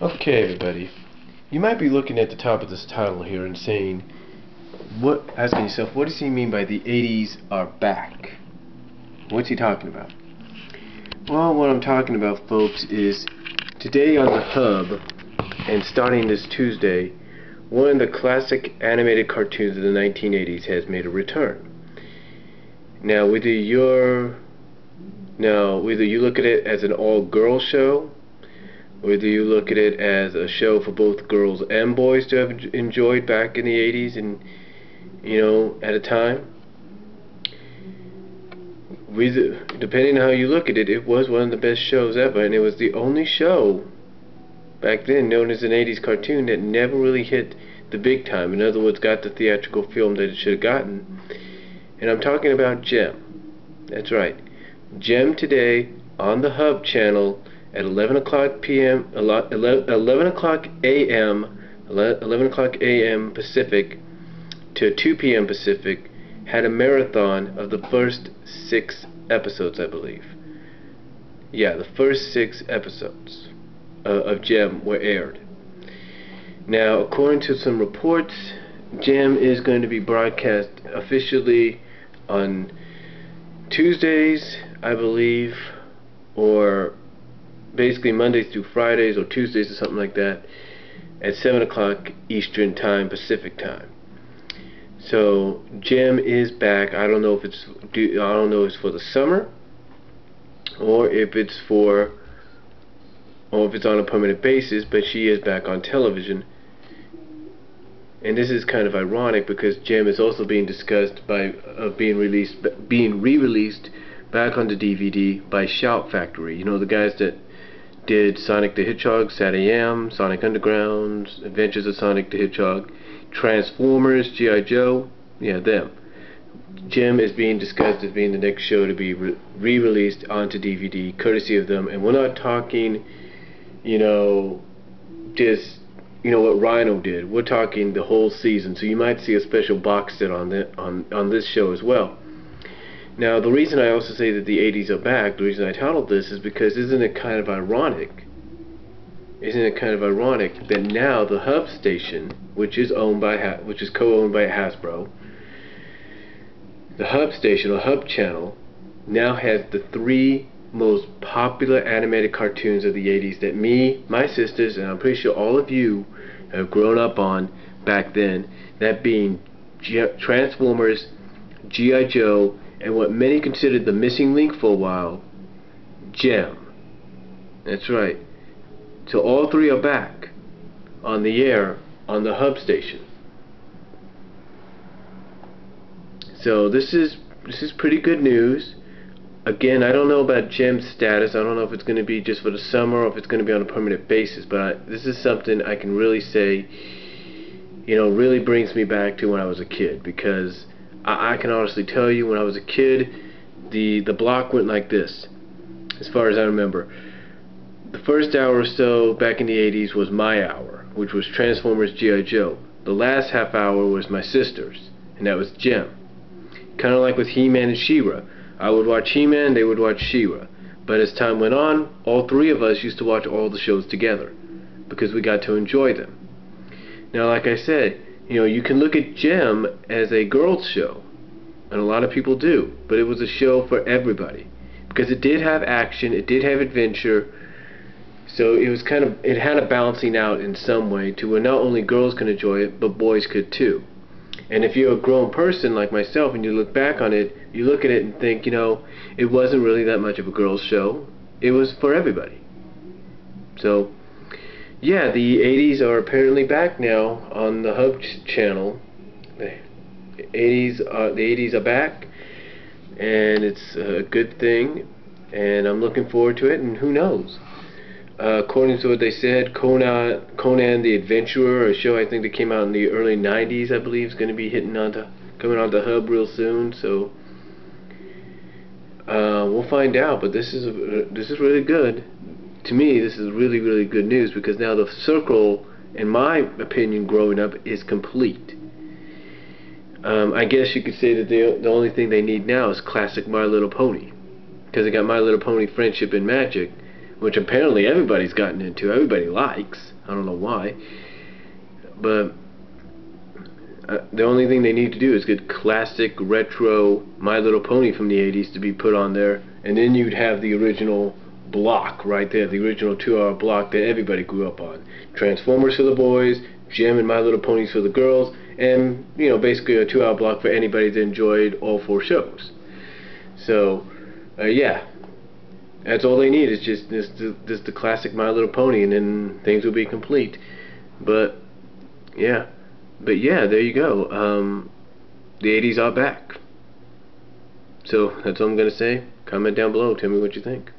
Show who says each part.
Speaker 1: Okay, everybody. You might be looking at the top of this title here and saying, asking yourself, what does he mean by the 80s are back? What's he talking about? Well, what I'm talking about, folks, is today on the Hub, and starting this Tuesday, one of the classic animated cartoons of the 1980s has made a return. Now, whether you look at it as an all-girl show, whether you look at it as a show for both girls and boys to have enjoyed back in the 80s and, at a time, depending on how you look at it, it was one of the best shows ever, and it was the only show back then known as an 80s cartoon that never really hit the big time. In other words, got the theatrical film that it should have gotten. And I'm talking about Gem. That's right. Gem today on the Hub channel at 11 o'clock p.m. 11 o'clock a.m. 11 o'clock a.m. Pacific to 2 p.m. Pacific had a marathon of the first 6 episodes, I believe. Yeah, the first 6 episodes of Gem were aired. Now, according to some reports, Gem is going to be broadcast officially on Tuesdays, I believe, or basically Mondays through Fridays, or Tuesdays or something like that, at 7 o'clock Eastern Time, Pacific Time. So Gem is back. I don't know if it's for the summer, or if it's on a permanent basis, but she is back on television. And this is kind of ironic because Gem is also being discussed being re-released back onto DVD by Shout Factory. You know, the guys that did Sonic the Hedgehog, Sad AM, Sonic Underground, Adventures of Sonic the Hedgehog, Transformers, G.I. Joe, yeah, them. Gem is being discussed as being the next show to be re-released onto DVD, courtesy of them. And we're not talking, just what Rhino did. We're talking the whole season, so you might see a special box set on this show as well. Now, the reason I also say that the 80s are back, the reason I titled this, is because isn't it kind of ironic that now the Hub station, which is co-owned by Hasbro, the Hub station or Hub channel now has the 3 most popular animated cartoons of the 80s that my sisters, and I'm pretty sure all of you have grown up on back then, that being Transformers, G.I. Joe, and what many considered the missing link for a while, Gem. That's right. So all 3 are back on the air on the Hub station. So this is pretty good news. Again, I don't know about Gem's status. I don't know if it's going to be just for the summer or if it's going to be on a permanent basis, but this is something I can really say, really brings me back to when I was a kid, because I can honestly tell you, when I was a kid, the block went like this, as far as I remember. The first hour or so back in the 80s was my hour, which was Transformers, G.I. Joe. The last half hour was my sister's, and that was Gem. Kind of like with He-Man and She-Ra. I would watch He-Man, they would watch She-Ra. But as time went on, all 3 of us used to watch all the shows together, because we got to enjoy them. Now, like I said, you can look at Gem as a girls' show, and a lot of people do, but it was a show for everybody, because it did have action, it did have adventure, so it had a balancing out in some way to where not only girls can enjoy it, but boys could too. And if you're a grown person like myself and you look back on it, you look at it and think, it wasn't really that much of a girls' show. It was for everybody. So, yeah, the 80s are apparently back now on the Hub channel. The 80s are back, and it's a good thing, and I'm looking forward to it, and who knows? According to what they said, Conan the Adventurer, a show I think that came out in the early 90s, I believe, is going to be coming onto Hub real soon. So we'll find out. But this is really good. To me, this is really, really good news, because now the circle, in my opinion, growing up, is complete. I guess you could say that the only thing they need now is classic My Little Pony, because they got My Little Pony Friendship and Magic. which apparently everybody's gotten into, everybody likes. I don't know why, but the only thing they need to do is get classic retro My Little Pony from the 80s to be put on there, and then you'd have the original block right there, the original 2-hour block that everybody grew up on. Transformers for the boys, Jem and My Little Ponies for the girls, and you know, basically a 2-hour block for anybody that enjoyed all 4 shows. So yeah, that's all they need, is just this the classic My Little Pony, and then things will be complete. But yeah, there you go. The 80s are back. So that's all I'm gonna say. Comment down below, tell me what you think.